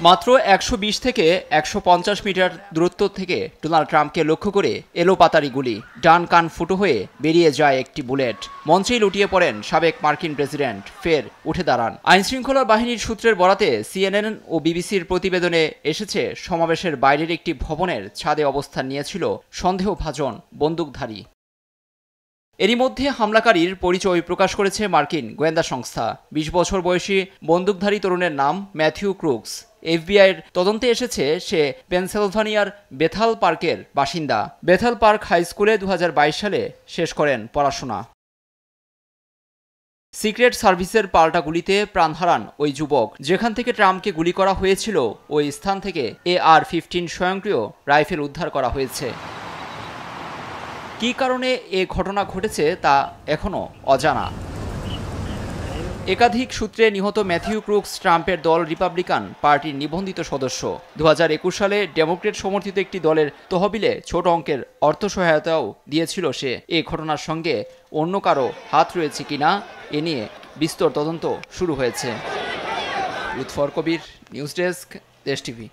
মাত্র ১২০ থেকে ১৫০ মিটার দূরত্ব থেকে ডোনাল্ড ট্রাম্পকে লক্ষ্য করে এলোপাতাড়ি গুলি, ডান কান ফুটো হয়ে বেরিয়ে যায় একটি বুলেট। মঞ্চেই লুটিয়ে পড়েন সাবেক মার্কিন প্রেসিডেন্ট, ফের উঠে দাঁড়ান। আইনশৃঙ্খলা বাহিনীর সূত্রের বরাতে সিএনএন ও বিবিসির প্রতিবেদনে এসেছে, সমাবেশের বাইরের একটি ভবনের ছাদে অবস্থান নিয়েছিল সন্দেহভাজন বন্দুকধারী। এরই মধ্যে হামলাকারীর পরিচয় প্রকাশ করেছে মার্কিন গোয়েন্দা সংস্থা। ২০ বছর বয়সী বন্দুকধারী তরুণের নাম ম্যাথিউ ক্রুকস। এফবিআইয়ের তদন্তে এসেছে সে পেনসিলভানিয়ার বেথাল পার্কের বাসিন্দা। বেথাল পার্ক হাই স্কুলে ২০২২ সালে শেষ করেন পড়াশোনা। সিক্রেট সার্ভিসের পাল্টা গুলিতে প্রাণ হারান ওই যুবক। যেখান থেকে ট্রাম্পকে গুলি করা হয়েছিল ওই স্থান থেকে AR-15 স্বয়ংক্রিয় রাইফেল উদ্ধার করা হয়েছে। কী কারণে এ ঘটনা ঘটেছে তা এখনও অজানা। একাধিক সূত্রে নিহত ম্যাথিউ ক্রুকস ট্রাম্পের দল রিপাবলিকান পার্টির নিবন্ধিত সদস্য। ২০২১ সালে ডেমোক্রেট সমর্থিত একটি দলের তহবিলে ছোট অঙ্কের অর্থ সহায়তাও দিয়েছিল সে। এ ঘটনার সঙ্গে অন্য কারো হাত রয়েছে কিনা এ নিয়ে বিস্তর তদন্ত শুরু হয়েছে। লুৎফর কবির, নিউজ ডেস্ক, দেশ টিভি।